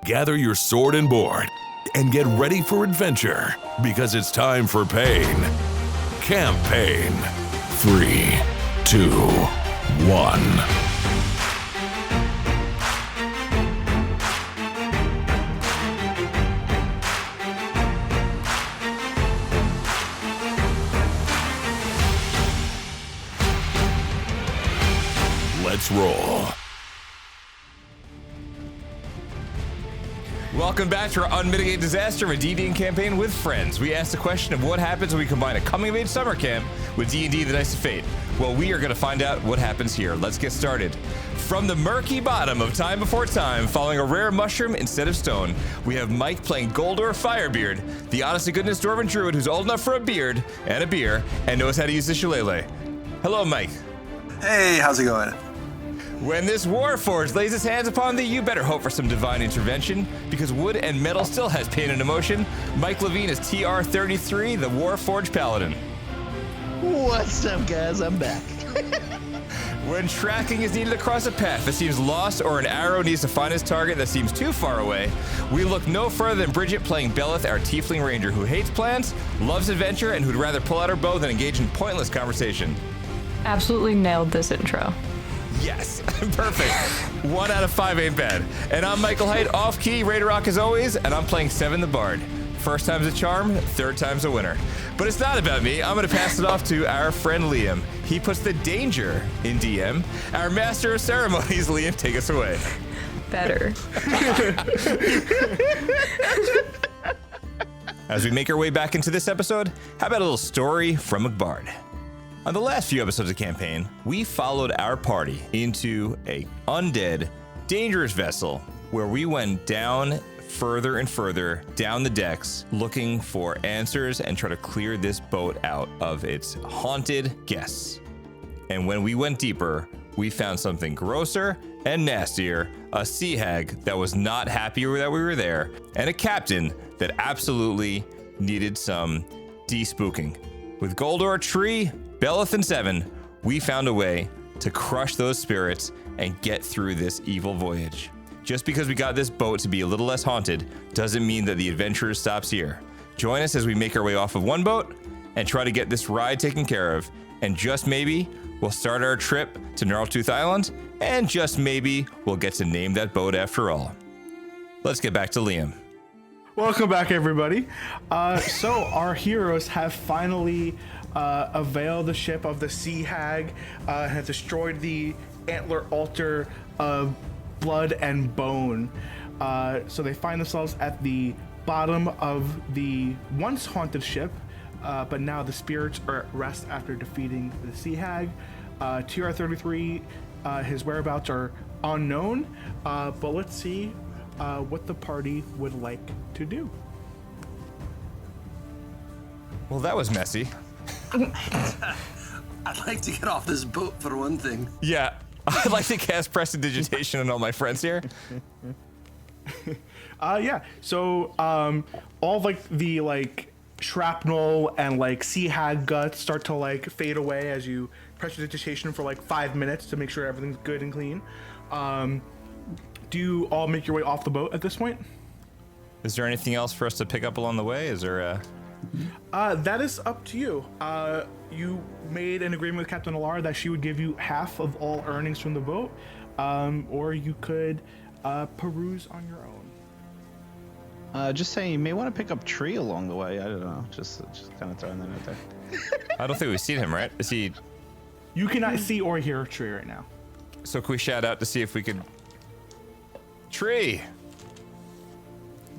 gather your sword and board, and get ready for adventure, because it's time for Pain. Campaign. 3, 2, 1. Let's roll. Welcome back to our Unmitigated Disaster of a D&D campaign with friends. We asked the question of what happens when we combine a coming-of-age summer camp with D&D The Dice of Fate. Well, we are going to find out what happens here. Let's get started. From the murky bottom of Time Before Time, following a rare mushroom instead of stone, we have Mike playing Guldor Firebeard, the honest-to-goodness dwarven druid who's old enough for a beard and a beer and knows how to use the shillelagh. Hello, Mike. Hey, how's it going? When this Warforged lays his hands upon thee, you better hope for some divine intervention, because wood and metal still has pain and emotion. Mike Levine is TR33, the Warforged Paladin. What's up, guys? I'm back. When tracking is needed across a path that seems lost or an arrow needs to find its target that seems too far away, we look no further than Bridget playing Bellith, our tiefling ranger who hates plans, loves adventure, and who'd rather pull out her bow than engage in pointless conversation. Absolutely nailed this intro. Yes, perfect. 1 out of 5 ain't bad. And I'm Michael Height, off-key, ready to rock as always, and I'm playing Seven the Bard. First time's a charm, third time's a winner. But it's not about me. I'm going to pass it off to our friend Liam. He puts the danger in DM. Our master of ceremonies, Liam, take us away. Better. As we make our way back into this episode, how about a little story from a bard? On the last few episodes of the campaign, we followed our party into a undead, dangerous vessel where we went down further and further down the decks looking for answers and try to clear this boat out of its haunted guests. And when we went deeper, we found something grosser and nastier, a sea hag that was not happy that we were there, and a captain that absolutely needed some de-spooking. With Guldor, Tree, Bellith, and Seven, we found a way to crush those spirits and get through this evil voyage. Just because we got this boat to be a little less haunted doesn't mean that the adventure stops here. Join us as we make our way off of one boat and try to get this ride taken care of. And just maybe, we'll start our trip to Gnarltooth Island, and just maybe, we'll get to name that boat after all. Let's get back to Liam. Welcome back, everybody. So our heroes have finally availed the ship of the Sea Hag, has destroyed the antler altar of blood and bone. So they find themselves at the bottom of the once haunted ship, but now the spirits are at rest after defeating the Sea Hag. TR33, his whereabouts are unknown, but let's see what the party would like to do. Well, that was messy. I'd like to get off this boat for one thing. Yeah, I'd like to cast prestidigitation on all my friends here. Yeah. So, all of, like the shrapnel and sea hag guts start to fade away as you prestidigitation for 5 minutes to make sure everything's good and clean. Do you all make your way off the boat at this point? Is there anything else for us to pick up along the way? Is there that is up to you. You made an agreement with Captain Alara that she would give you half of all earnings from the boat, or you could peruse on your own. Just saying, you may want to pick up Tree along the way. I don't know. Just kind of throwing that out there. I don't think we've seen him, right? Is he? You cannot see or hear Tree right now. So can we shout out to see if we could? Tree.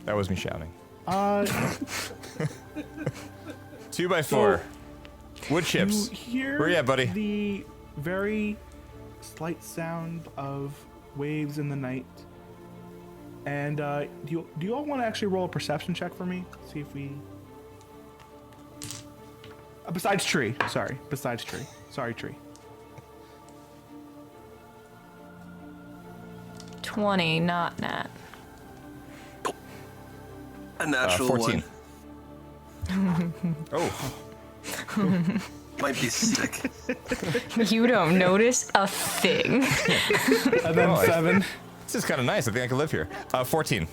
That was me shouting. 2x4. Wood chips. You hear Where you at, buddy? The very slight sound of waves in the night. And do you all want to actually roll a perception check for me? See if we. Besides Tree. Sorry. Besides Tree. Sorry, Tree. 20, not Nat. A natural 14. one. Oh. Might be sick. You don't notice a thing. And then 7. This is kind of nice. I think I could live here. 14.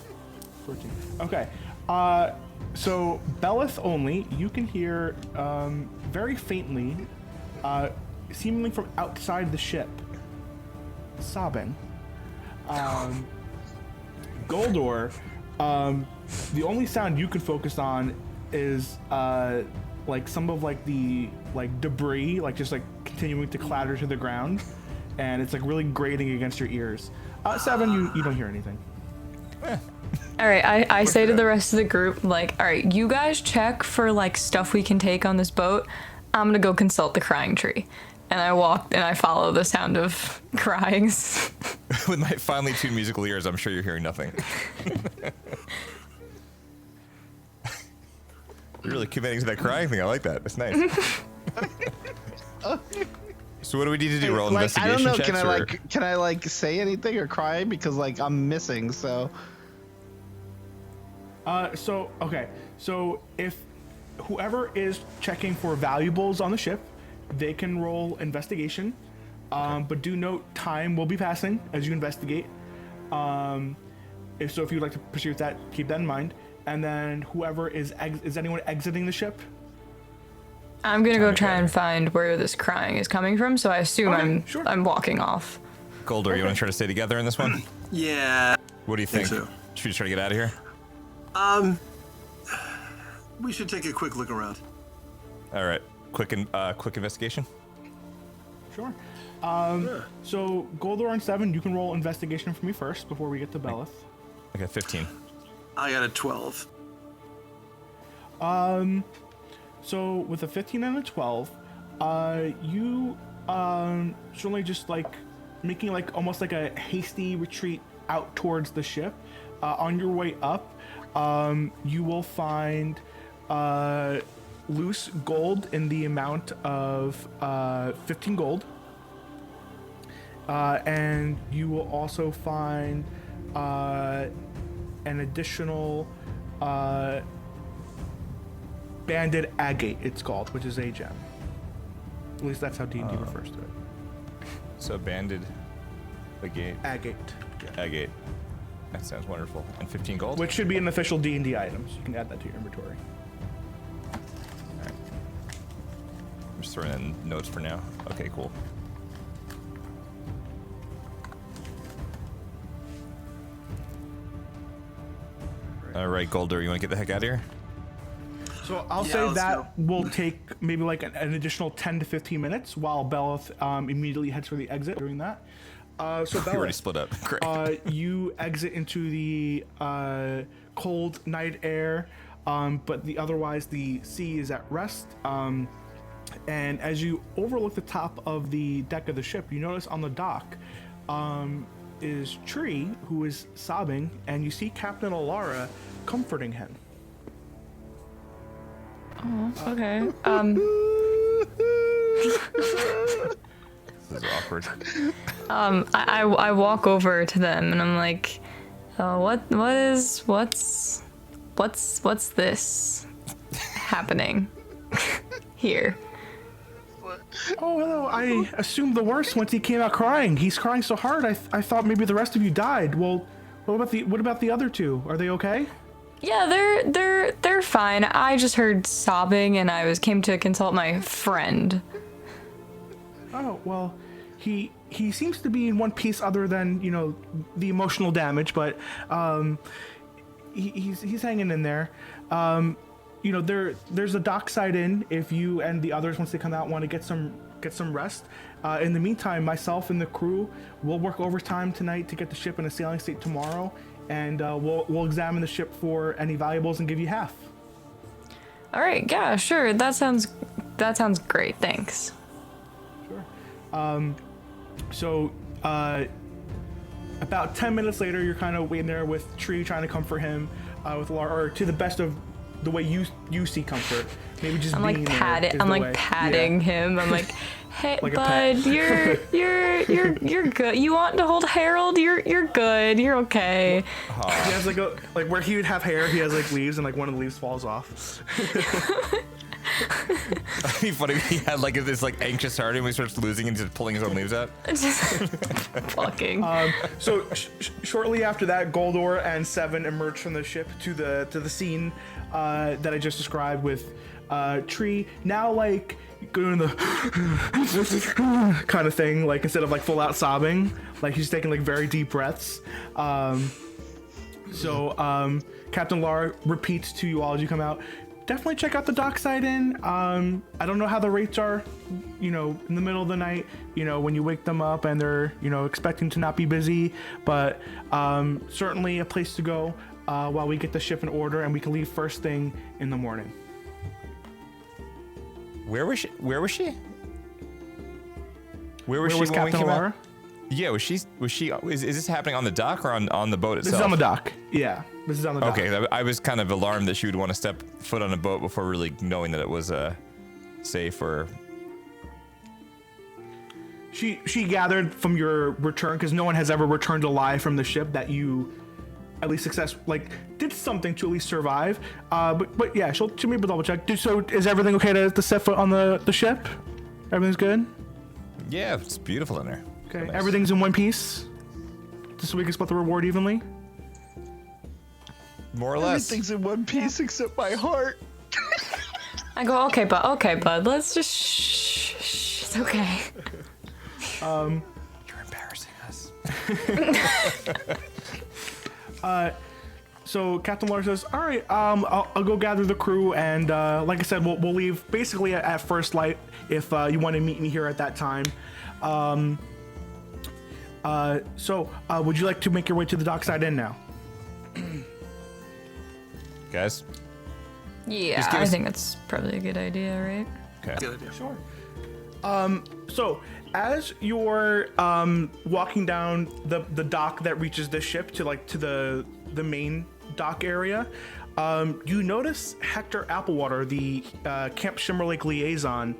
14. Okay. So Bellith only, you can hear very faintly, seemingly from outside the ship, sobbing. Guldor, the only sound you can focus on is like some of like the debris, like just like continuing to clatter to the ground, and it's like really grating against your ears. 7, you don't hear anything. All right, I say to the rest of the group, like, all right, you guys check for like stuff we can take on this boat. I'm gonna go consult the crying tree. And I walk and I follow the sound of cryings. With my finely tuned musical ears, I'm sure you're hearing nothing. You're really committing to that crying thing. I like that. That's nice. So what do we need to do? Roll Like, I investigation don't know. checks? Can I like say anything or cry because like I'm missing? So. Okay. So if whoever is checking for valuables on the ship, they can roll investigation. But do note time will be passing as you investigate. If you'd like to pursue that, keep that in mind. And then whoever is anyone exiting the ship? I'm gonna go try and find where this crying is coming from. So I assume sure. I'm walking off. Guldor, you want to try to stay together in this one? Yeah. What do you think? so. Should we try to get out of here? We should take a quick look around. All right. Quick investigation. Sure. So Guldor and 7, you can roll investigation for me first before we get to Bellith. Okay, 15. I got a 12. So with a 15 and a 12, you certainly just like making like almost like a hasty retreat out towards the ship. On your way up, you will find loose gold in the amount of 15 gold. And you will also find an additional banded agate, it's called, which is a gem. At least that's how D&D refers to it. So banded agate. Agate. Yeah. Agate. That sounds wonderful. And 15 gold? Which should be an official D&D item, so you can add that to your inventory. Alright. I'm just throwing in notes for now. Okay, cool. Alright, Guldor, you want to get the heck out of here? So I'll Yeah, say let's that go. will take maybe like an additional 10 to 15 minutes while Bellith immediately heads for the exit doing that. So We already Bellith, split up. Great. you exit into the cold night air, but otherwise the sea is at rest. And as you overlook the top of the deck of the ship, you notice on the dock is Tree, who is sobbing, and you see Captain Alara comforting him. Oh, okay. This is awkward. I walk over to them and I'm like, what's this happening here? Oh, hello. I assumed the worst once he came out crying. He's crying so hard, I thought maybe the rest of you died. Well, what about the other two? Are they okay? Yeah, they're fine. I just heard sobbing and I came to consult my friend. Oh, well, he seems to be in one piece other than, the emotional damage, but he's hanging in there. There's a dockside inn if you and the others, once they come out, want to get some rest. In the meantime, myself and the crew will work overtime tonight to get the ship in a sailing state tomorrow, and we'll examine the ship for any valuables and give you half. All right, yeah, sure. That sounds great. Thanks. Sure. So about 10 minutes later, you're kind of waiting there with Tree trying to comfort him with Lara, or to the best of the way you see comfort. Maybe just I'm being like patting him. I'm like, hey, Like a bud, pet. you're good. You want to hold Harold? You're good. You're okay. He has like where he would have hair, he has like leaves, and like one of the leaves falls off. It'd be funny if he had like this like anxious heart and he starts losing and just pulling his own leaves out. Just fucking. So shortly after that, Guldor and Seven emerge from the ship to the scene that I just described with Tree now like doing the kind of thing, like instead of like full out sobbing, like he's taking like very deep breaths. Captain Lar repeats to you all as you come out, definitely check out the Dockside Inn. I don't know how the rates are, in the middle of the night, when you wake them up and they're, expecting to not be busy, but certainly a place to go while we get the ship in order and we can leave first thing in the morning. Where was she? Where was she Where when was we Captain came out? Lara? Yeah, was she? Is this happening on the dock or on the boat itself? This is on the dock. Yeah, this is on the dock. Okay, I was kind of alarmed that she would want to step foot on a boat before really knowing that it was safe or. She gathered from your return, because no one has ever returned alive from the ship, that you at least did something to at least survive. But yeah, she'll maybe double check. So is everything okay to set foot on the ship? Everything's good? Yeah, it's beautiful in there. Okay, Nice. everything's in one piece? Just so we can split the reward evenly? More or less. Everything's in one piece except my heart. I go, okay, bud, let's just shh. It's okay. You're embarrassing us. So Captain Lars says, all right, I'll go gather the crew, and like I said, we'll leave basically at first light if you want to meet me here at that time. Would you like to make your way to the Dockside Inn now? Guys? Yeah, Just give I us- think that's probably a good idea, right? Okay. Good idea. Sure. So as you're walking down the dock that reaches the ship to the main dock area, you notice Hector Applewater, the Camp Shimmerlake liaison,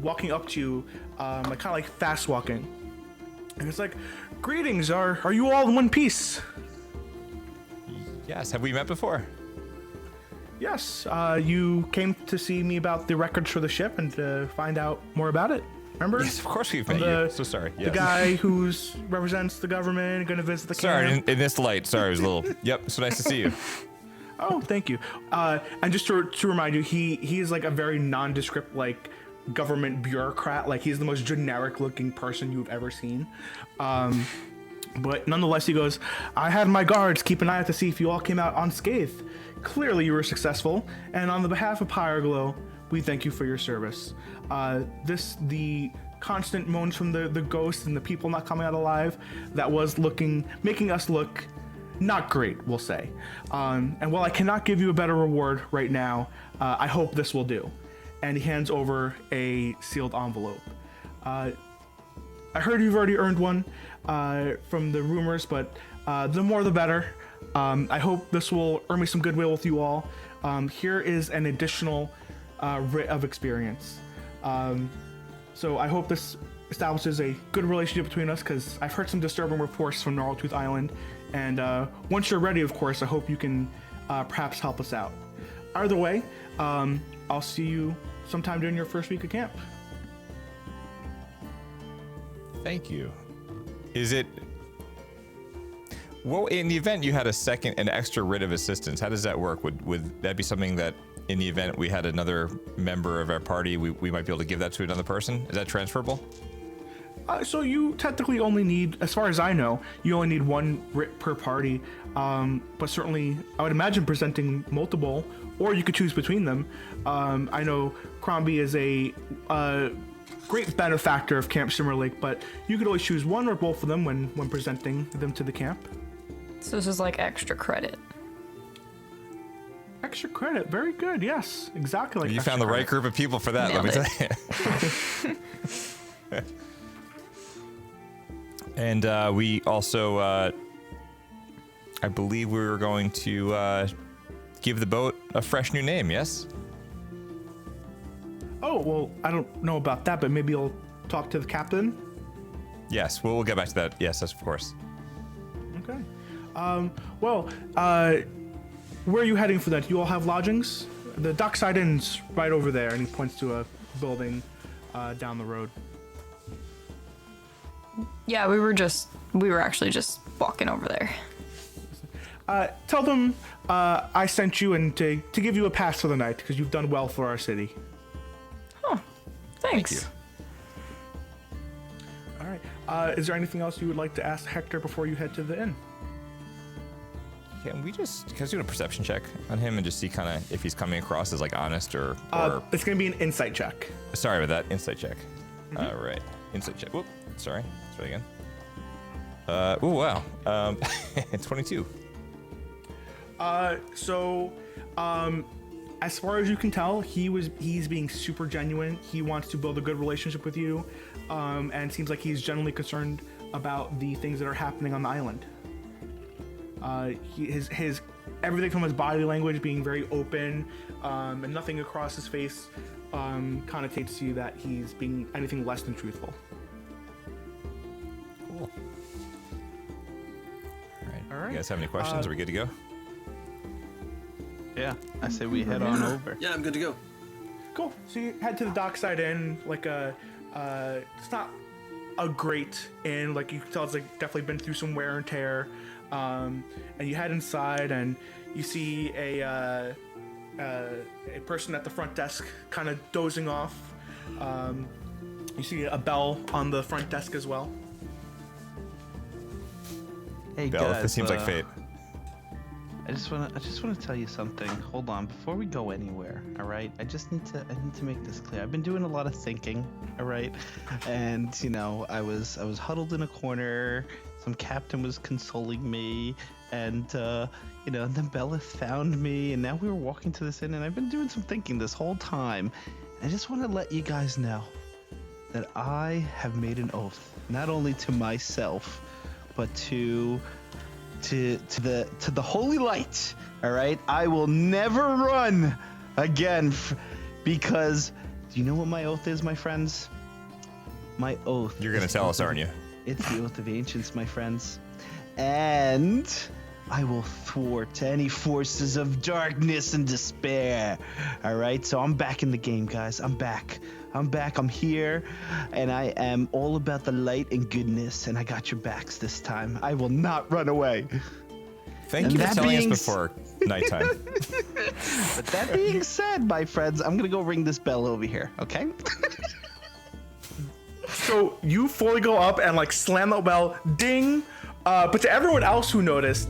walking up to you, kind of like fast walking, and it's like, "Greetings, are you all in one piece?" Yes. Have we met before? Yes, you came to see me about the records for the ship and to find out more about it. Remember? Yes, of course we've met The- you. So sorry. The Yes. guy who's represents the government, going to visit the Sorry, camp. in this light. Sorry, it was a little. Yep. So nice to see you. Oh, thank you. And just to remind you, he is like a very nondescript government bureaucrat. Like he's the most generic looking person you've ever seen. But nonetheless, he goes, I had my guards keep an eye out to see if you all came out unscathed. Clearly you were successful, and on the behalf of Pyreglow, we thank you for your service. The constant moans from the ghosts and the people not coming out alive, that was making us look not great, we'll say. And while I cannot give you a better reward right now, I hope this will do. And he hands over a sealed envelope. I heard you've already earned one from the rumors, but the more the better. I hope this will earn me some goodwill with you all. Here is an additional writ of experience. So I hope this establishes a good relationship between us, because I've heard some disturbing reports from Gnarltooth Island. And once you're ready, of course, I hope you can perhaps help us out. Either way, I'll see you sometime during your first week of camp. Thank you. Is it? Well, in the event you had an extra writ of assistance, how does that work? Would that be something that, in the event we had another member of our party, we might be able to give that to another person? Is that transferable? So you technically only need, as far as I know, you only need one writ per party. But certainly, I would imagine presenting multiple, or you could choose between them. I know Crombie is a great benefactor of Camp Shimmerlake, but you could always choose one or both of them when presenting them to the camp. So this is like extra credit. Extra credit, very good. Yes, exactly. Like You extra found the right credit. group of people for that. Let me Nailed tell you. And we also, I believe we were going to give the boat a fresh new name. Yes. Oh well, I don't know about that, but maybe you'll talk to the captain. Yes. We'll get back to that. Yes, of course. Okay. Where are you heading for that? Do you all have lodgings the dockside inn's right over there, and he points to a building down the road. Yeah, we were actually just walking over there. Tell them I sent you and to give you a pass for the night because you've done well for our city. Oh, thanks. Thank you. All right. Is there anything else you would like to ask Hector before you head to the inn? Can we do a perception check on him and just see kind of if he's coming across as like honest or It's going to be an insight check. Sorry about that. Insight check. Right. Insight check. Whoop. Sorry. Let's try again. Oh wow. 22. As far as you can tell, he's being super genuine. He wants to build a good relationship with you, and seems like he's genuinely concerned about the things that are happening on the island. His everything from his body language being very open, and nothing across his face connotates to you that he's being anything less than truthful. Cool. All right. You guys have any questions? Are we good to go? Yeah, I say we head on over. Yeah, I'm good to go. Cool. So you head to the dockside inn, it's not a great inn, like you can tell it's like definitely been through some wear and tear. And you head inside and you see a person at the front desk kind of dozing off. You see a bell on the front desk as well. Hey Bellith, guys, this seems like fate. I just wanna tell you something. Hold on, before we go anywhere, all right? I need to make this clear. I've been doing a lot of thinking, all right? And I was huddled in a corner. Some captain was consoling me, and then Bellith found me, and now we were walking to this inn, and I've been doing some thinking this whole time. I just want to let you guys know that I have made an oath, not only to myself, but to the holy light. All right, I will never run again, because do you know what my oath is, my friends? My oath. You're gonna tell us, aren't you? It's the oath of ancients, my friends, and I will thwart any forces of darkness and despair. All right, so I'm back in the game, guys. I'm back. I'm here, and I am all about the light and goodness, and I got your backs this time. I will not run away. Thank you for telling us before nighttime. But that being said, my friends, I'm gonna go ring this bell over here, okay? So you fully go up and like slam the bell, ding. But to everyone else who noticed,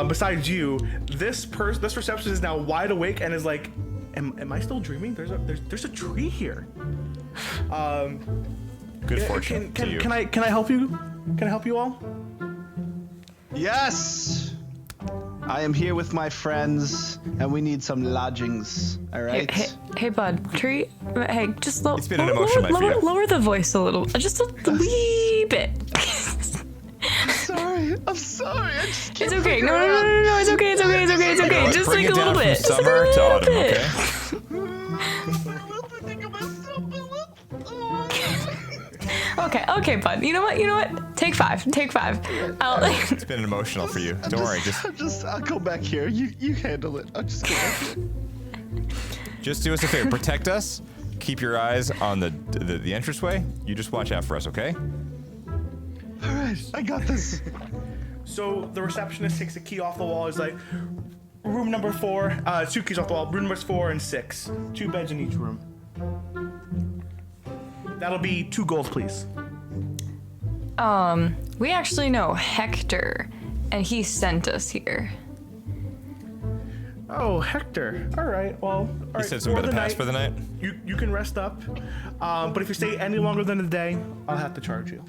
besides you, this receptionist is now wide awake and is like, "Am I still dreaming? There's a tree here." Good fortune to you. Can I help you? Can I help you all? Yes, I am here with my friends, and we need some lodgings. All right. Hey, bud, tree. Hey, just It's been an emotional night for you. lower the voice a little, just a wee bit. I'm sorry. I just It's can't okay. figure No, out- it's okay. Let's Just bring like it a little down bit. from summer to autumn, okay? Okay, bud. You know what? Take five. It's been emotional for you. Don't worry. I'll go back here. You handle it. I'll just go back here. Just do us a favor. Protect us. Keep your eyes on the entranceway. You just watch out for us, okay? All right, I got this. So the receptionist takes a key off the wall. He's like, room number 4. 2 keys off the wall. Room numbers 4 and 6. 2 beds in each room. That'll be 2 gold, please. We actually know Hector, and he sent us here. Oh, Hector. All right. Well, all right. He said something about the pass for the night. You can rest up. But if you stay any longer than a day, I'll have to charge you.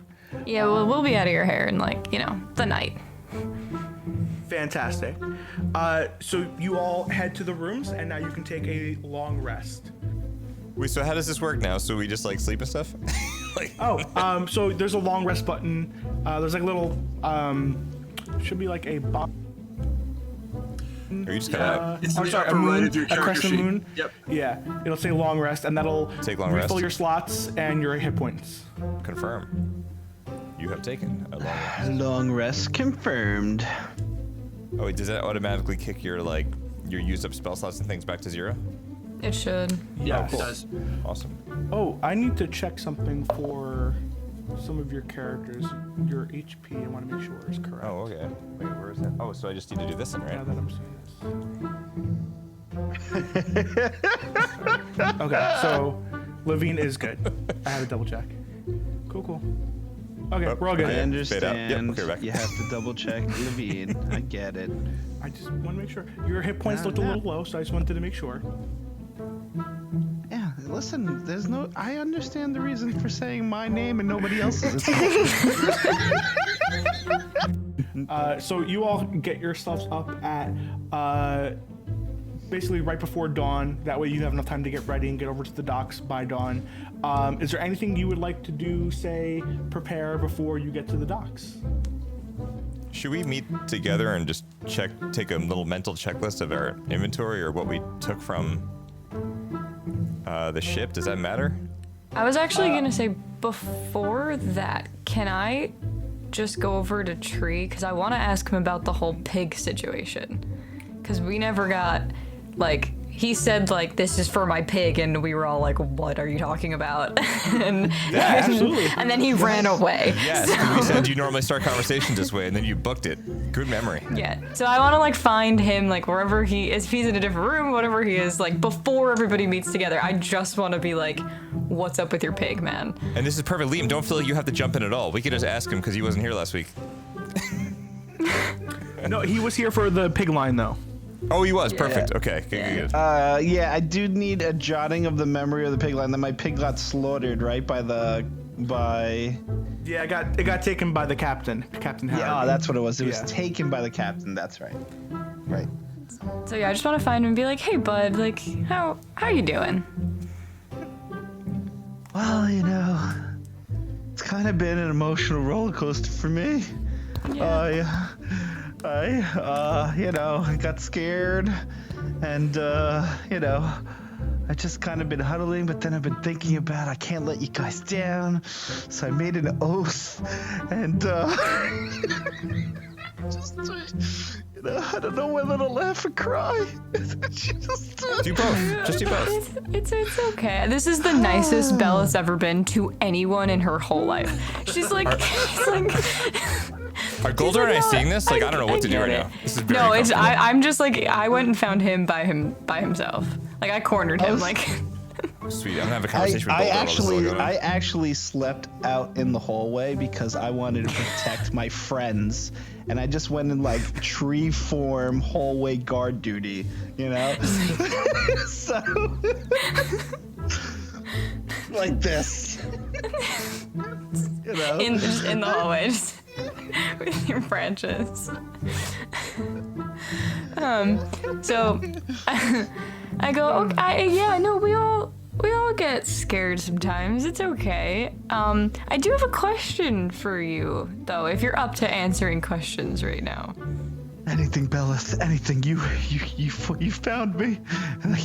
Yeah, well, we'll be out of your hair in the night. Fantastic. So you all head to the rooms, and now you can take a long rest. Wait, so how does this work now? So we just like sleep and stuff? So there's a long rest button. There's like a little, should be like a box. Or you just kind of It's I'm the sorry, a upper right moon, of your a character crescent sheet. moon. Yep. Yeah, it'll say long rest, and that'll Take long refill rest. your slots and your hit points. confirm. You have taken a long rest. Long rest confirmed. Oh wait, does that automatically kick your used up spell slots and things back to 0? It should. Yes. It does. Awesome. Oh, I need to check something for some of your characters. Your HP, I want to make sure is correct. Oh, okay. Wait, where is that? Oh, so I just need to do this then, Now right? that I'm seeing this. Okay, so Levine is good. I had to double check. Cool. Okay, we're all good. I Fade out. understand. Yep, okay, back. You have to double check Levine. I get it. I just want to make sure. Your hit points No, looked a no. little low, so I just wanted to make sure. Yeah, listen, there's no. I understand the reason for saying my name and nobody else's. So you all get yourselves up at basically right before dawn. That way you have enough time to get ready and get over to the docks by dawn. Is there anything you would like to do, say, prepare before you get to the docks? Should we meet together and just take a little mental checklist of our inventory or what we took from the ship? Does that matter? I was actually gonna say before that, can I just go over to Tree? Because I want to ask him about the whole pig situation. Because we never got, like, he said, like, this is for my pig, and we were all like, what are you talking about? and, absolutely. and then he ran away. Yes, we said you normally start conversations this way, and then you booked it. Good memory. Yeah, so I want to, like, find him, like, wherever he is. If he's in a different room, whatever he is, like, before everybody meets together. I just want to be like, what's up with your pig, man? And this is perfect. Liam, don't feel like you have to jump in at all. We could just ask him because he wasn't here last week. No, he was here for the pig line, though. Oh, he was. Perfect. Okay, good. Yeah, I do need a jotting of the memory of the pig line. That my pig got slaughtered, right, by. Yeah, it got taken by the captain, Captain Howard. Yeah, that's what it was. It was Yeah. taken by the captain. That's right. Right. So yeah, I just want to find him and be like, hey, bud, like, how you doing? Well, you know, it's kind of been an emotional roller coaster for me. Yeah. You know, I got scared, and you know, I just kind of been huddling, but then I've been thinking about I can't let you guys down, so I made an oath, and just, you know, I don't know whether to laugh or cry. Do both. Just do both. It's okay. This is the nicest Bella's ever been to anyone in her whole life. She's like, Are Guldor and I seeing this? Like, I don't know what to do get right it. now. This is very No, it's uncomfortable. I'm just like I went and found him by himself. Like I cornered him. Like Sweet. I'm gonna have a conversation with Guldor while this is all going on. I actually slept out in the hallway because I wanted to protect my friends, and I just went in like tree form hallway guard duty, you know. So like this, you know. just in the hallway, just with your branches. So I go, okay, yeah, no, we all get scared sometimes. It's okay. I do have a question for you, though, if you're up to answering questions right now. Anything, Bellith, anything. You found me, and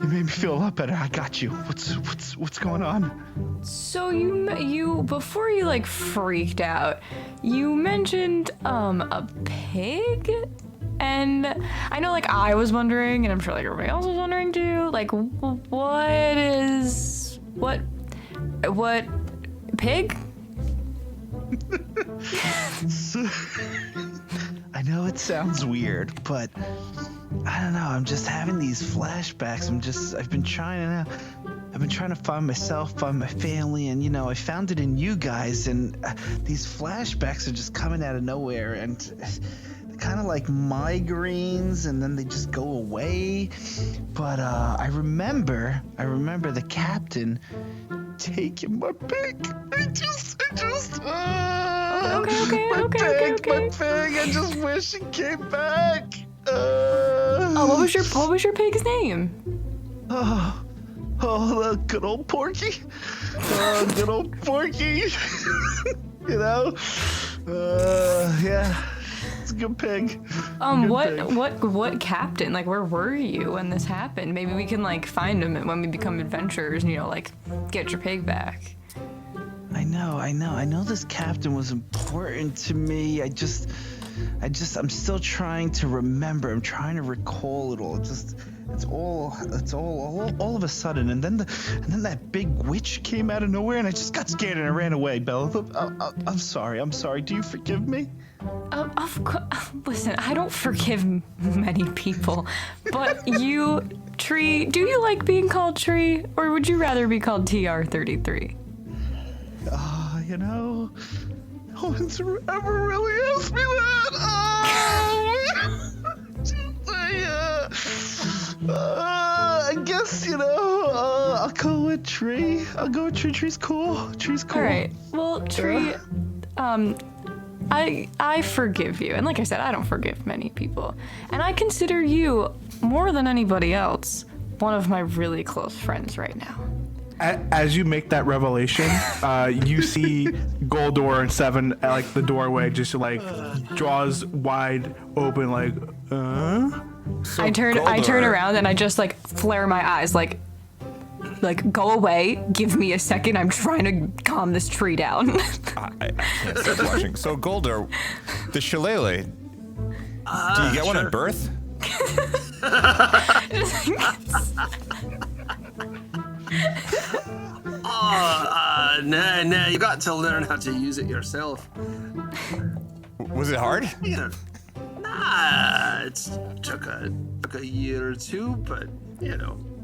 you made me feel a lot better. I got you. What's going on? So you before you like freaked out, you mentioned a pig, and I know like I was wondering, and I'm sure like everybody else was wondering too. Like, what pig? I know it sounds weird, but I don't know. I'm just having these flashbacks. I've been trying to find myself, find my family, and you know, I found it in you guys, and these flashbacks are just coming out of nowhere, and they're kind of like migraines, and then they just go away. But I remember the captain taking my pig. Okay. My pig. I just wish it came back. What was your pig's name? Oh, the good old Porky. Good old Porky. You know? Yeah. It's a good pig. What captain? Like, where were you when this happened? Maybe we can like find him when we become adventurers and, you know, like get your pig back. I know this captain was important to me. I just, I'm still trying to remember. I'm trying to recall it all. It's all of a sudden, and then that big witch came out of nowhere, and I just got scared and I ran away. Bellith, I'm sorry. Do you forgive me? Of course. Listen, I don't forgive many people, but you, Tree, do you like being called Tree, or would you rather be called TR33? No one's ever really asked me that. I guess, I'll go with Tree. Tree's cool. All right. Well, Tree, I forgive you. And like I said, I don't forgive many people. And I consider you, more than anybody else, one of my really close friends right now. As you make that revelation, you see Guldor and Seven at like the doorway, just like jaws wide open, like. So I turn around and I just like flare my eyes, like go away. Give me a second. I'm trying to calm this tree down. I can't stop watching. So Guldor, the shillelagh. Do you get one at birth? Nah, you got to learn how to use it yourself. Was it hard? Nah, it took a year or two, but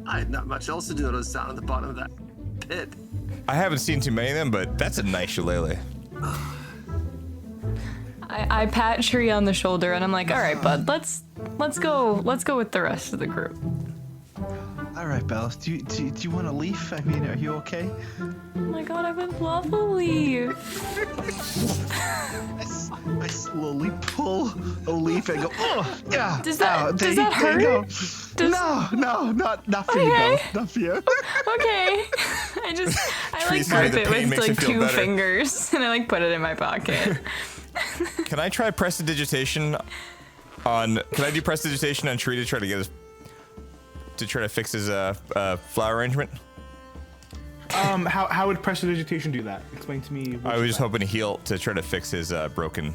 I had not much else to do. I was down at the bottom of that pit. I haven't seen too many of them, but that's a nice shillelagh. I pat Tree on the shoulder and I'm like, all right, bud, let's go with the rest of the group. All right, Bellith, do you want to leave? I mean, are you okay? Oh my god, I would love to leave. I slowly pull a leaf and go, oh, yeah. Does that hurt? No, not for you, Bellith. Not for you. Okay. I like grip it with like two fingers and I like put it in my pocket. Can I try prestidigitation on? Can I do prestidigitation on Tree to try to get his? To try to fix his flower arrangement? How would prestidigitation do that? Explain to me. I was just hoping to heal to try to fix his broken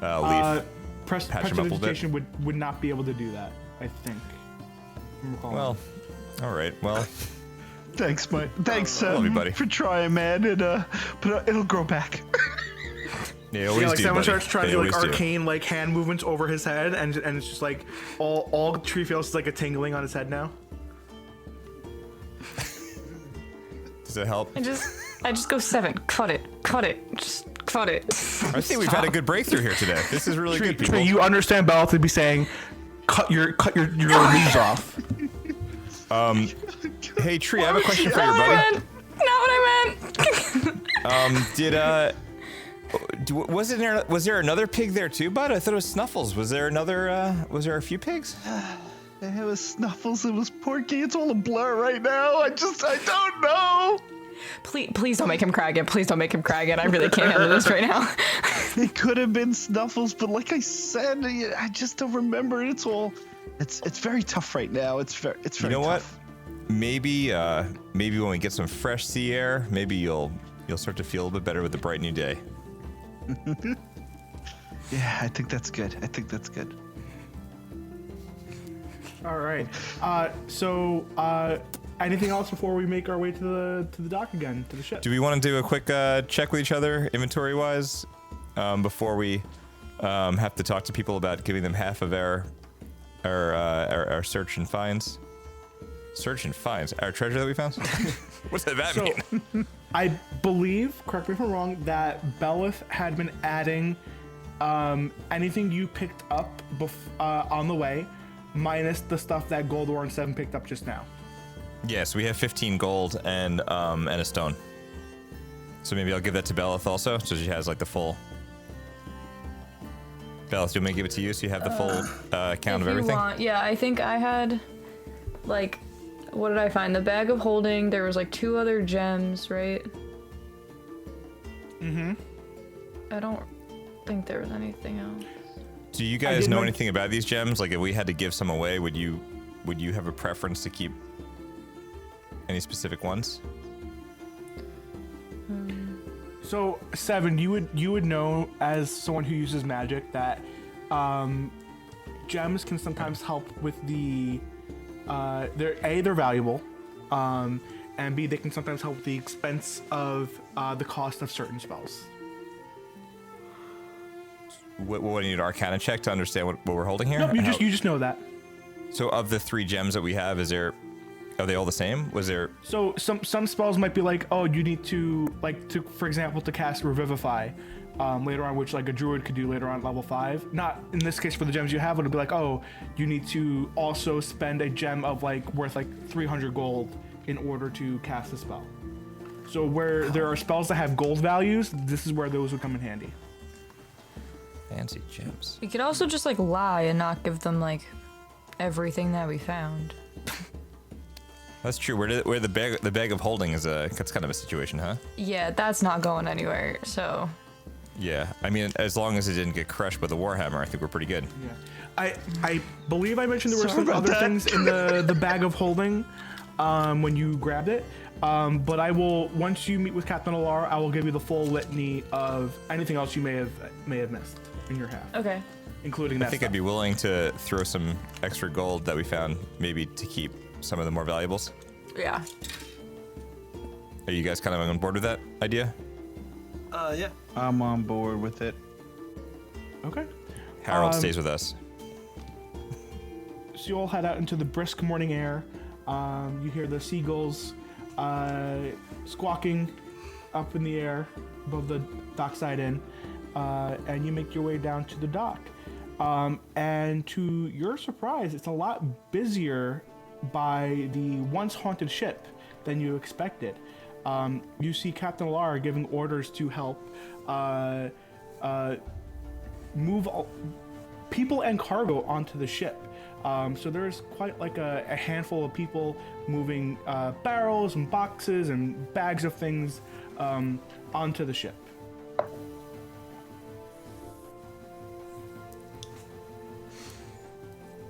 leaf. Prestidigitation would not be able to do that, I think. Well, all right. Well, thanks, buddy, for trying, man. But it'll grow back. Yeah, like someone starts trying to do like arcane like hand movements over his head, and it's just like all Tree feels is like a tingling on his head now. Does it help? I just go 7. Cut it. Just cut it. I think we've had a good breakthrough here today. This is really good, people. Tree, you understand Bellith to be saying, cut your leaves off. Hey Tree, I have a question for you, buddy. Not what I meant. Was there another pig there too, bud? I thought it was Snuffles. Was there was there a few pigs? It was Snuffles. It was Porky. It's all a blur right now. I don't know. Please don't make him cry again. Please don't make him cry again. I really can't handle this right now. It could have been Snuffles, but like I said, I just don't remember. It's very tough right now. It's very tough. You know what? Maybe when we get some fresh sea air, maybe you'll start to feel a bit better with the bright new day. Yeah, I think that's good. All right. So anything else before we make our way to the dock again, to the ship? Do we want to do a quick check with each other, inventory-wise, before we have to talk to people about giving them half of our search and finds? Search and finds? Our treasure that we found? What's that mean? I believe, correct me if I'm wrong, that Bellith had been adding anything you picked up on the way, minus the stuff that Guldor and Seven picked up just now. Yes, we have 15 gold and a stone. So maybe I'll give that to Bellith also, so she has like the full. Bellith, do you want me to give it to you so you have the full count of everything? Yeah, I think I had like. What did I find? The bag of holding. There was like 2 other gems, right? Mm-hmm. I don't think there was anything else. Do you guys know anything about these gems? Like, if we had to give some away, would you have a preference to keep any specific ones? So, Seven, you would know as someone who uses magic that gems can sometimes help with the they're valuable, and B, they can sometimes help with the expense of the cost of certain spells. What do you need, Arcana check to understand what we're holding here? Nope, you just know that. So of the 3 gems that we have, are they all the same? Was there? So some spells might be like, oh, you need to for example, to cast Revivify later on, which like a druid could do later on at level 5. Not in this case for the gems you have, it would be like, oh, you need to also spend a gem of like worth like 300 gold in order to cast a spell. So where there are spells that have gold values, this is where those would come in handy. Fancy gems. We could also just like lie and not give them like everything that we found. That's true. Where the bag of holding is that's kind of a situation, huh? Yeah, that's not going anywhere. So. Yeah, I mean, as long as it didn't get crushed with the Warhammer, I think we're pretty good. Yeah, I believe I mentioned there were some other things in the bag of holding when you grabbed it. But I will, once you meet with Captain Alara, I will give you the full litany of anything else you may have missed in your half. Okay. Including that. I think stuff. I'd be willing to throw some extra gold that we found, maybe to keep some of the more valuables. Yeah. Are you guys kind of on board with that idea? Yeah. I'm on board with it. Okay. Harold stays with us. So you all head out into the brisk morning air. You hear the seagulls squawking up in the air above the dockside inn, and you make your way down to the dock. And to your surprise, it's a lot busier by the once haunted ship than you expected. You see Captain Alara giving orders to help move people and cargo onto the ship. So there's quite like a handful of people moving barrels and boxes and bags of things onto the ship.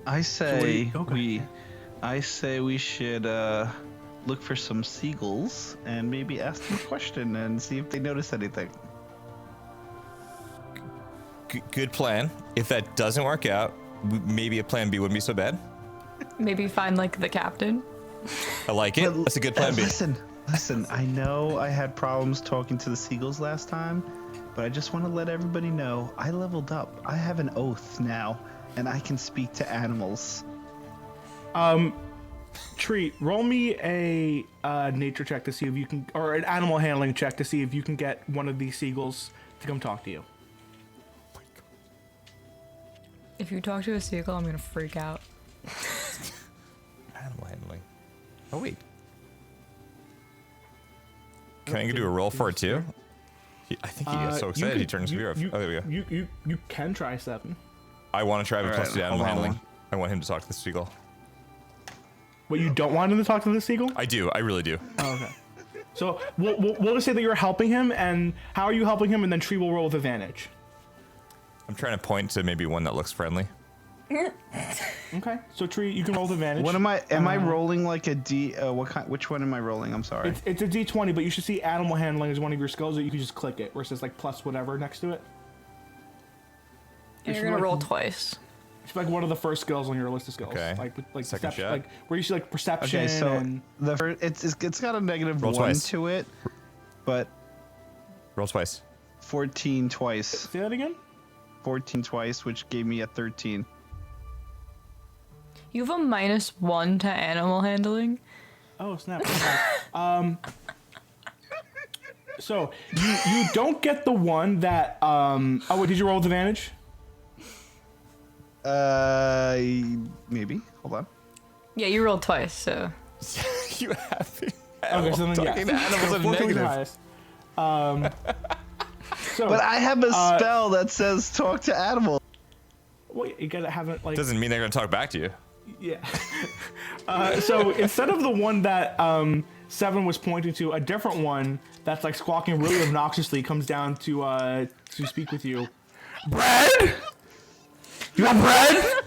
I say okay. we should look for some seagulls and maybe ask them a question and see if they notice anything. Good plan. If that doesn't work out, maybe a plan B wouldn't be so bad. Maybe find like the captain. I like it. That's a good plan B. Listen, I know I had problems talking to the seagulls last time, but I just want to let everybody know I leveled up. I have an oath now, and I can speak to animals. Treat, roll me a nature check to see if you can, or an animal handling check to see if you can get one of these seagulls to come talk to you. If you talk to a seagull, I'm gonna freak out. Animal handling. Oh wait. Can I do a roll for it too? I think he gets so excited he turns me off. Oh, there we go. You can try 7. I want to try with All plus right, 2 animal hold on. handling. I want him to talk to the seagull. But you don't want him to talk to the seagull? I do. I really do. Oh, okay. So we'll just say that you're helping him, and how are you helping him? And then Tree will roll with advantage. I'm trying to point to maybe one that looks friendly. Okay. So Tree, you can roll with advantage. What am I rolling like a D? Which one am I rolling? I'm sorry. It's a D20, but you should see animal handling as one of your skills that you can just click it, where it says like plus whatever next to it. And you're gonna roll twice. It's like one of the first skills on your list of skills. Okay. Like Second shot. like where you see like perception. Okay, so and the first, it's got a negative Roll 1 twice. to it, but Roll twice. 14 twice. say that again. 14 twice, which gave me a 13. You have a -1 to animal handling. Oh snap! Okay. So you don't get the one that Oh wait, did you roll with advantage? Maybe. Hold on. Yeah, you rolled twice, so. You have Okay, so then talking to yeah. animals of Unfortunately, negative. the highest. So But I have a spell that says talk to animals. well, you gotta have it like Doesn't mean they're gonna talk back to you. yeah. So instead of the one that 7 was pointing to, a different one that's like squawking really obnoxiously comes down to speak with you. Bread? You got bread?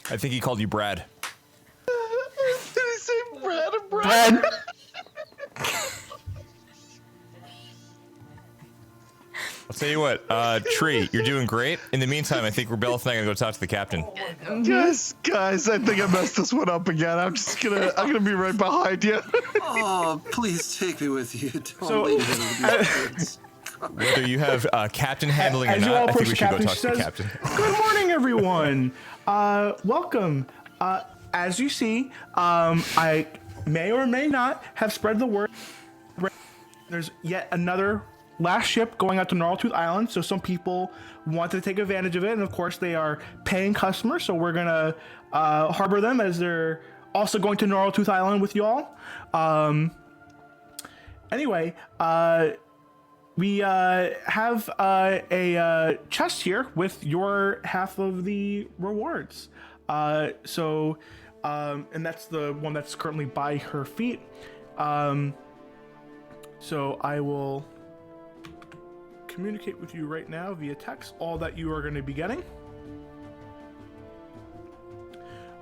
I think he called you Brad. Did he say bread or bread? Let's tell you what, Tree, you're doing great. In the meantime, I think we're Bellith and I gonna go talk to the captain. Yes, guys, I think I messed this one up again. I'm gonna be right behind you. Oh, please take me with you. Don't So, leave me with these kids. Whether you have captain handling or As you all not, I think approach we the should go captain, talk she to the says, captain. "Good morning, everyone. Welcome. As you see, I may or may not have spread the word. There's yet another last ship going out to Gnarltooth Island, so some people wanted to take advantage of it, and of course they are paying customers, so we're gonna harbor them as they're also going to Gnarltooth Island with y'all. Anyway, we have a chest here with your half of the rewards. And that's the one that's currently by her feet. So I will communicate with you right now via text all that you are going to be getting.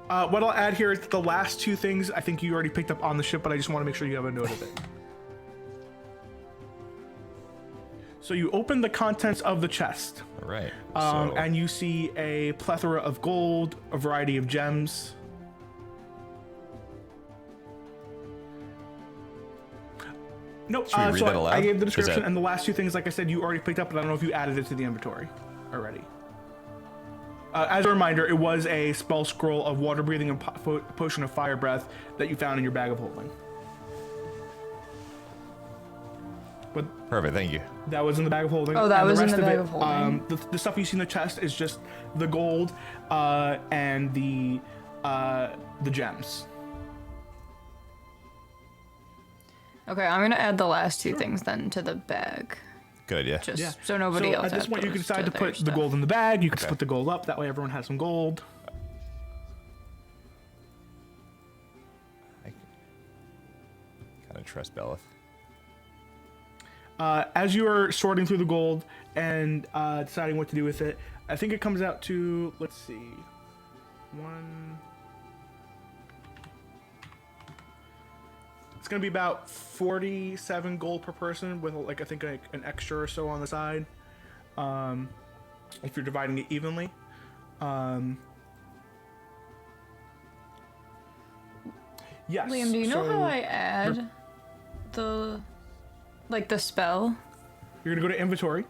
What I'll add here is the last two things I think you already picked up on the ship, but I just want to make sure you have a note of it. So you open the contents of the chest. All right. And you see a plethora of gold, a variety of gems. Nope. Should we read that aloud? I gave the Is description, that- and the last two things, like I said, you already picked up, but I don't know if you added it to the inventory already. As a reminder, it was a spell scroll of water breathing and potion of fire breath that you found in your bag of holding. But Perfect, thank you. that was in the bag of holding. Oh, that and was in rest the of bag it, of holding. The stuff you see in the chest is just the gold and the gems. Okay, I'm gonna add the last two things then to the bag. Good, yeah. Just so nobody else at this has point, you can those decide to their put the stuff. gold in the bag. You can Okay. split the gold up. That way, everyone has some gold. I kind of trust Bellith. As you are sorting through the gold and deciding what to do with it, I think it comes out to, let's see, it's going to be about 47 gold per person with, like, I think like an extra or so on the side, if you're dividing it evenly. Yes. Liam, do you know so how I add the spell? You're going to go to inventory,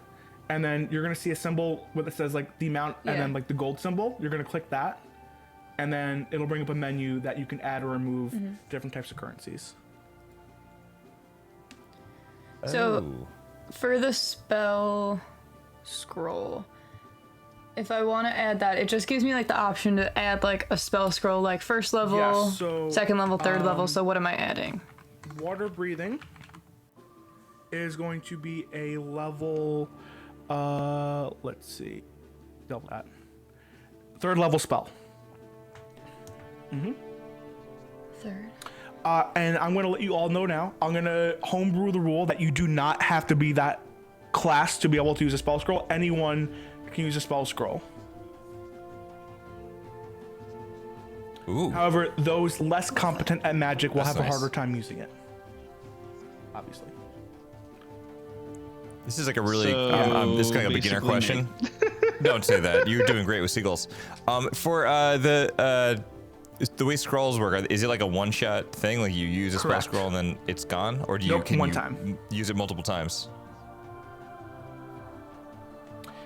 and then you're going to see a symbol that says, like, the amount and Yeah. then, like, the gold symbol. You're going to click that, and then it'll bring up a menu that you can add or remove different types of currencies. So, Oh. for the spell scroll, if I want to add that, it just gives me like the option to add like a spell scroll, like first level, Yeah, so, second level, third level. So what am I adding? Water breathing is going to be a level, let's see, double that. Third level spell. Third. And I'm going to let you all know now, I'm going to homebrew the rule that you do not have to be that class to be able to use a spell scroll. Anyone can use a spell scroll. Ooh. However, those less competent at magic will That's have a nice. harder time using it. Obviously. This is like a really, So, this is kind of a beginner question. Don't say that. You're doing great with seagulls. For the way scrolls work, is it like a one-shot thing? Like you use a spell Correct. scroll and then it's gone, or do you Nope, can one you time. use it multiple times?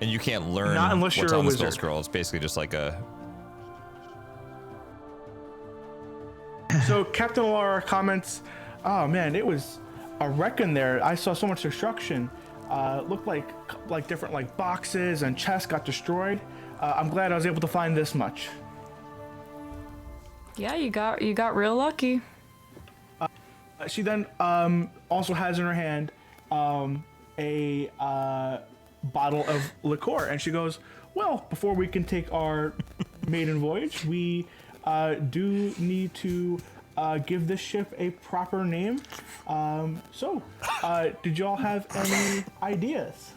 And you can't learn Not unless what's you're a on the spell wizard. scroll. It's basically just like a. So Captain Laura comments, "Oh man, it was a wreck in there. I saw so much destruction. It looked like different like boxes and chests got destroyed. I'm glad I was able to find this much." Yeah, you got real lucky. She then also has in her hand a bottle of liqueur, and she goes, "Well, before we can take our maiden voyage, we do need to give this ship a proper name. Did y'all have any ideas?"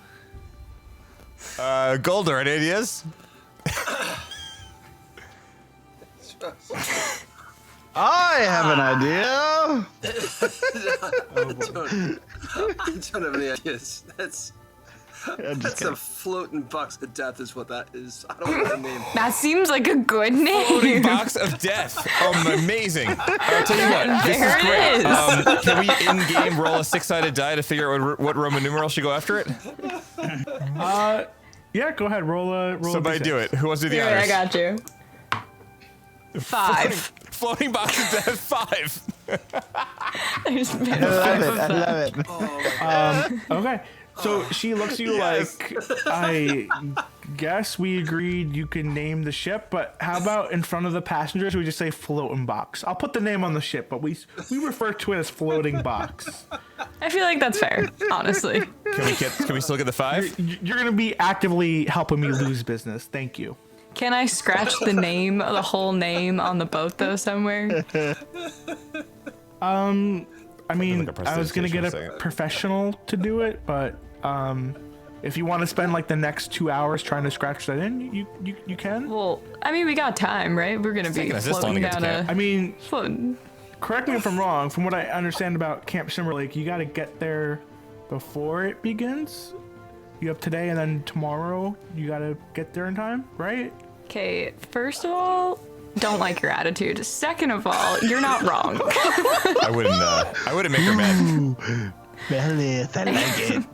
Guldor, any ideas? I have an idea. I don't have any ideas. That's a floating box of death is what that is. I don't know the name. That seems like a good name. Floating box of death. Amazing. I'll tell you what, this is There it great. is. Can we in-game roll a 6-sided die to figure out what Roman numeral should go after it? Yeah, go ahead. Roll a Somebody D6. do it. Who wants to do the Here, I honors? got you. 5. Floating box of death, 5. There's been I love it. Okay. So she looks at you like, I guess we agreed you can name the ship, but how about in front of the passengers we just say floating box? I'll put the name on the ship, but we refer to it as floating box. I feel like that's fair, honestly. Can we still get the 5? You're gonna be actively helping me lose business. Thank you. Can I scratch the whole name on the boat though somewhere? I mean, like a I was gonna get prestidigitation a second. professional to do it, but if you want to spend like the next 2 hours trying to scratch that in, you can. Well, I mean, we got time, right? We're gonna be taking us this long to floating get to down camp. I mean, floating. correct me if I'm wrong. From what I understand about Camp Simmer Lake, you got to get there before it begins. You have today and then tomorrow. You got to get there in time, right? Okay, first of all, don't like your attitude. Second of all, you're not wrong. I wouldn't make her mad. Bellith, I like it.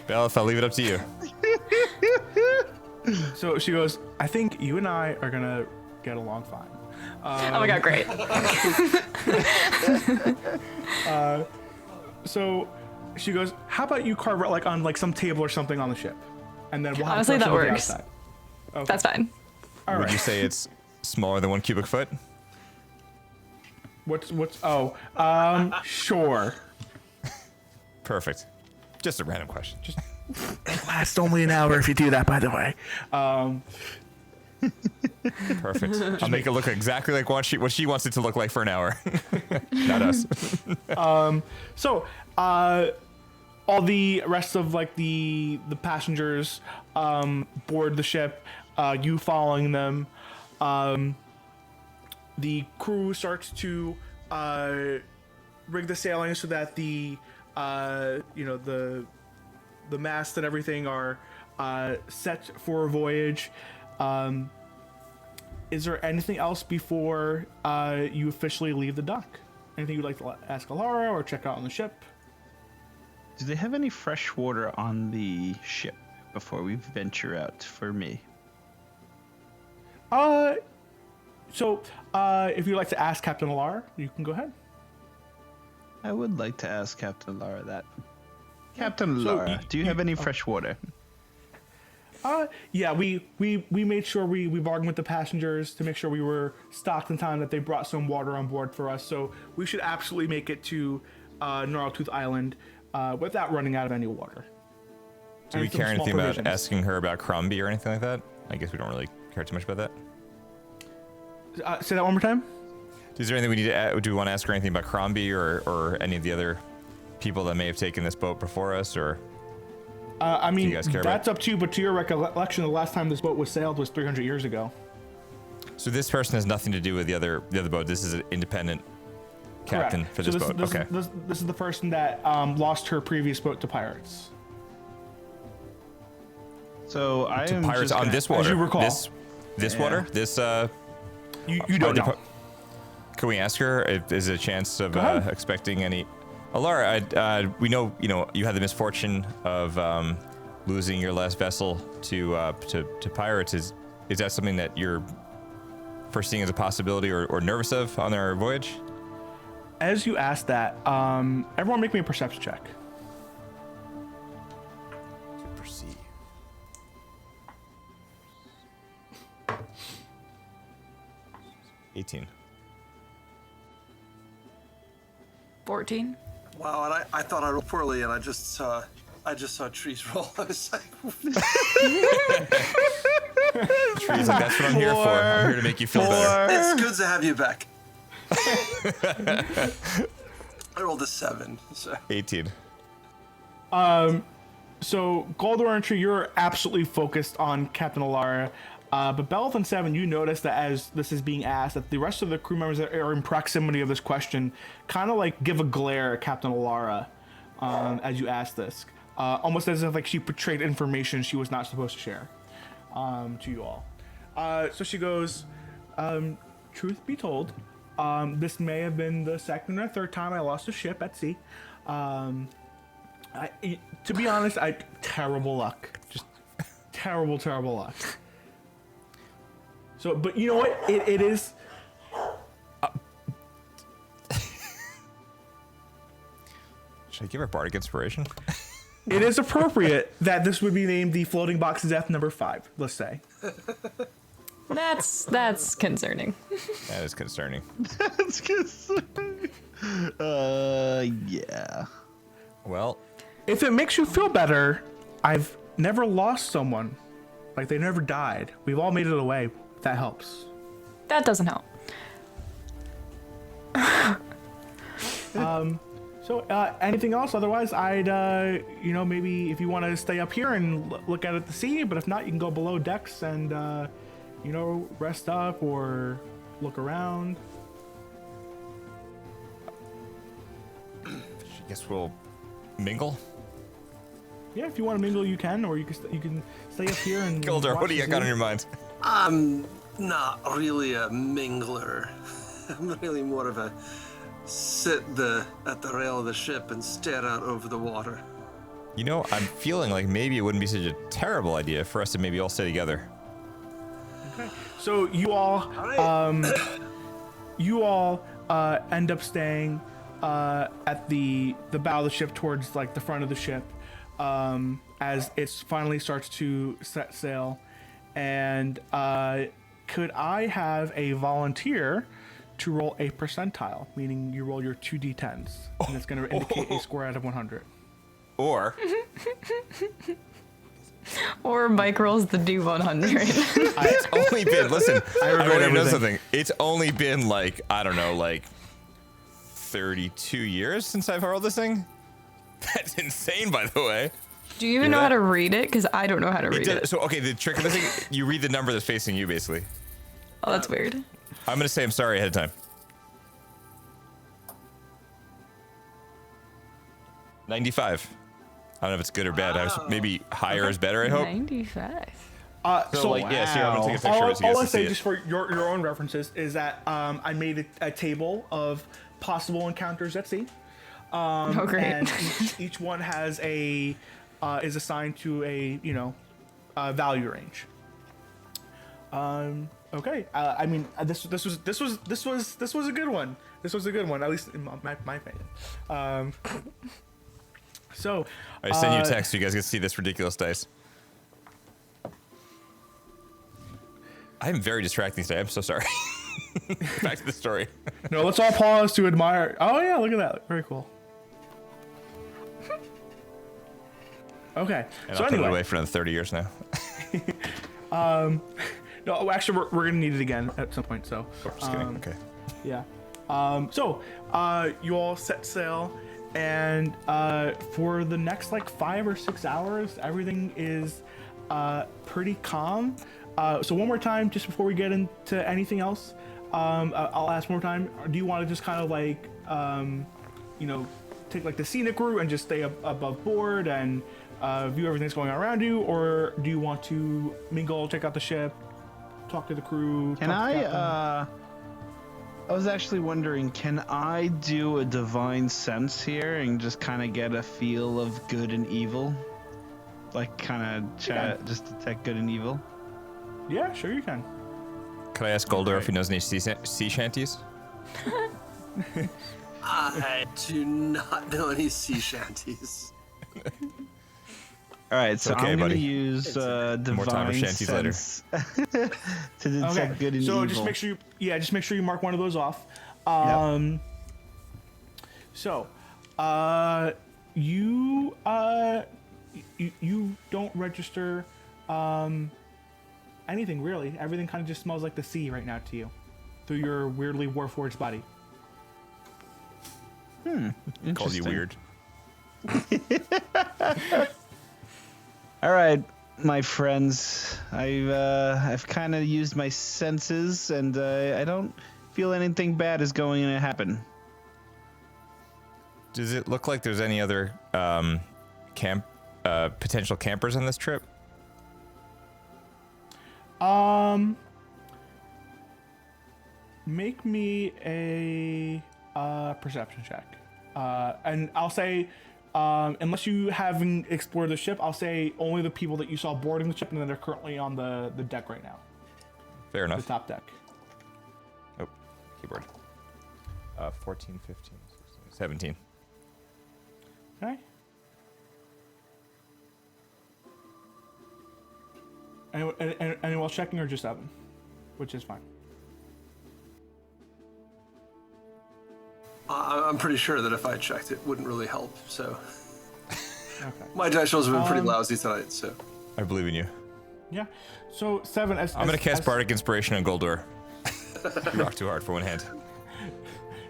Bellith, I'll leave it up to you. So she goes, I think you and I are gonna get along fine. Oh my god, great. So she goes, how about you carve it like on like some table or something on the ship, and then we'll have Honestly, a that person on the works. outside. Okay. That's fine. All Would right. you say it's smaller than 1 cubic foot? What's sure. Perfect. Just a random question. It lasts only an hour if you do that, by the way. Perfect. I'll make it look exactly like what she wants it to look like for an hour. Not us. So, all the rest of like the passengers board the ship. You following them. The crew starts to rig the sailing so that the mast and everything are set for a voyage. Is there anything else before you officially leave the dock? Anything you'd like to ask Alara or check out on the ship? Do they have any fresh water on the ship before we venture out for me? So if you'd like to ask Captain Alara, you can go ahead. I would like to ask Captain Lara that. Captain So Lara, do you have any fresh water? Yeah, we made sure we bargained with the passengers to make sure we were stocked in time, that they brought some water on board for us. So we should absolutely make it to Gnarltooth Island without running out of any water. Do we And some care small anything about provisions. asking her about Crombie or anything like that? I guess we don't really care too much about that. Say that one more time. Is there anything we need to add? Do we want to ask her anything about Crombie or any of the other people that may have taken this boat before us? Or I mean, you guys care that's about- up to you, but to your recollection, the last time this boat was sailed was 300 years ago. so this person has nothing to do with the other boat. This is an independent captain Correct. for So this boat. Okay. This is the person that lost her previous boat to pirates. So I am Pirates just on gonna- this water. you recall. This water. This You don't know. Can we ask her if there's a chance of Go ahead. expecting any? Alara, we know you had the misfortune of losing your last vessel to pirates. Is that something that you're foreseeing as a possibility or nervous of on our voyage? As you ask that, everyone make me a perception check. Perceive. 18. 14. Wow, and I thought I rolled poorly, and I just saw trees roll. I was like, Trees, like, that's what I'm here for. I'm here to make you feel better. it's good to have you back. I rolled a 7. So. 18. So, Guldor Entry, you're absolutely focused on Captain Alara. But Bellith and 7, you notice that as this is being asked, that the rest of the crew members that are in proximity of this question kind of like give a glare at Captain Alara. as you ask this, almost as if like she portrayed information she was not supposed to share to you all. So she goes, truth be told, this may have been the second or third time I lost a ship at sea. To be honest, terrible luck. Just terrible luck. So, but you know what? It is. Should I give her bardic inspiration? It is appropriate that this would be named the floating box of death number 5. Let's say. That's concerning. That is concerning. That's concerning. Yeah. Well, If it makes you feel better, I've never lost someone. Like they never died. We've all made it away. That helps. That doesn't help. So, anything else? Otherwise, I'd, maybe if you want to stay up here and look out at the sea, but if not, you can go below decks and, rest up or look around. I guess we'll mingle. Yeah, if you want to mingle, you can, or you can stay up here and. Guldor, watch what do you the got on sea. your mind? I'm not really a mingler. I'm really more of a sit at the rail of the ship and stare out over the water. You know, I'm feeling like maybe it wouldn't be such a terrible idea for us to maybe all stay together. Okay. So you all, end up staying at the bow of the ship towards like the front of the ship, as it finally starts to set sail. And could I have a volunteer to roll a percentile, meaning you roll your 2d10s, and it's going to indicate a score out of 100. Or Or Mike rolls the D100. it's only been, listen, I want to know everything. something. It's only been like, I don't know, like 32 years since I've rolled this thing. That's insane, by the way. Do you even know how to read it? Because I don't know how to read it. So, okay, the trick of this thing, you read the number that's facing you, basically. Oh, that's weird. I'm going to say I'm sorry ahead of time. 95. I don't know if it's good or bad. Maybe higher is better, I hope. 95. So, like, yeah, so I'm going to take a picture of it so you all guys I can see say, it. just for your own references, is that I made a table of possible encounters at sea. Oh, great. And each one has is assigned to a value range. Okay. I mean, this was a good one. This was a good one, at least in my opinion. So I send you a text so you guys can see this ridiculous dice. I'm very distracting today. I'm so sorry. Back to the story. no, let's all pause to admire. Oh yeah, look at that. Very cool. Okay. And So I'll put it anyway, away for another 30 years now. no, actually, we're gonna need it again at some point. So. Just kidding. Okay. Yeah. So you all set sail, and for the next like 5 or 6 hours, everything is pretty calm. So one more time, just before we get into anything else, I'll ask one more time. Do you want to just kind of like, take like the scenic route and just stay above board and view everything that's going on around you, or do you want to mingle, check out the ship, talk to the crew? Can talk to the I, captain? I was actually wondering, can I do a divine sense here and just kind of get a feel of good and evil? Like, kind of chat, just detect good and evil? Yeah, sure you can. Could I ask Guldor if he knows any sea shanties? I do not know any sea shanties. All right, so Okay, I'm going to buddy. use More time for divine shanties later. sense to detect good and evil. So just make sure you mark one of those off. So, you don't register anything really. Everything kind of just smells like the sea right now to you through your weirdly warforged body. Called you weird. All right, my friends, I've kind of used my senses, and I don't feel anything bad is going to happen. Does it look like there's any other potential campers on this trip? Make me a perception check. And I'll say, unless you haven't explored the ship, I'll say only the people that you saw boarding the ship and then they're currently on the deck right now. Fair enough. The top deck. Oh, keyboard. 14, 15, 16, 17. Okay. Anyone else checking or just 7? Which is fine. I'm pretty sure that if I checked, it wouldn't really help, so. Okay. My dice rolls have been pretty lousy tonight, so. I believe in you. Yeah. So 7. I'm going to cast Bardic Inspiration on Guldor. You rock too hard for one hand.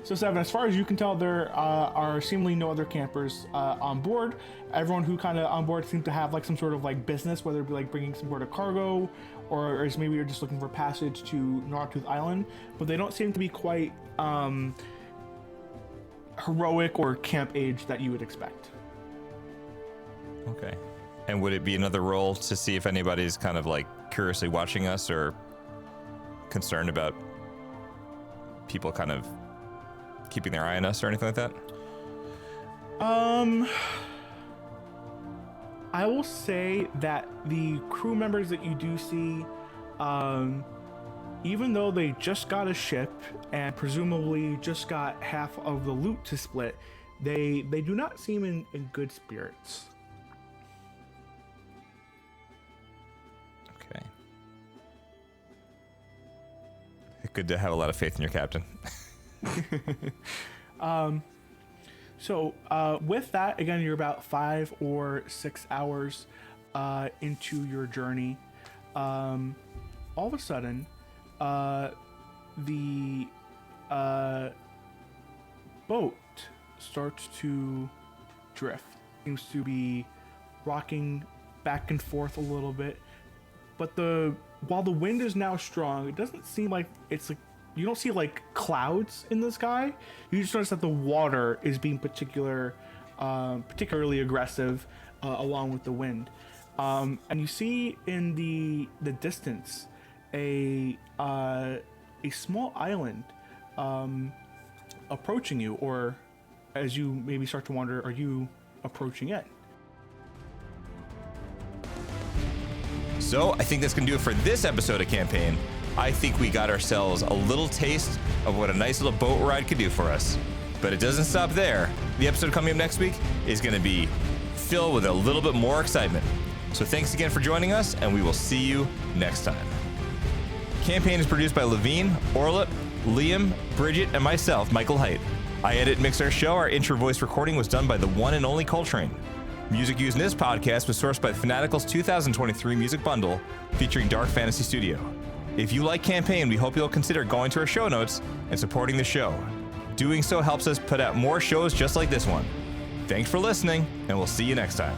So 7, as far as you can tell, there are seemingly no other campers on board. Everyone who kind of on board seems to have like some sort of like business, whether it be like bringing some sort of cargo, or is maybe you're just looking for passage to Gnarltooth Island. But they don't seem to be quite heroic or camp age that you would expect. Okay. And would it be another roll to see if anybody's kind of like curiously watching us or concerned about people kind of keeping their eye on us or anything like that? I will say that the crew members that you do see, even though they just got a ship and presumably just got half of the loot to split, they do not seem in good spirits. Okay. Good to have a lot of faith in your captain. So with that, again, you're about 5 or 6 hours into your journey. All of a sudden, the boat starts to drift. Seems to be rocking back and forth a little bit. But while the wind is now strong, it doesn't seem like it's like, you don't see like clouds in the sky. You just notice that the water is being particularly aggressive along with the wind. And you see in the distance a small island approaching you, or as you maybe start to wonder, are you approaching it? So I think that's going to do it for this episode of Campaign. I think we got ourselves a little taste of what a nice little boat ride could do for us. But it doesn't stop there. The episode coming up next week is going to be filled with a little bit more excitement. So thanks again for joining us, and we will see you next time. Campaign is produced by Levine, Orlip, Liam, Bridget, and myself, Michael Height. I edit and mix our show. Our intro voice recording was done by the one and only Coltrane. Music used in this podcast was sourced by Fanatical's 2023 music bundle featuring Dark Fantasy Studio. If you like Campaign, we hope you'll consider going to our show notes and supporting the show. Doing so helps us put out more shows just like this one. Thanks for listening, and we'll see you next time.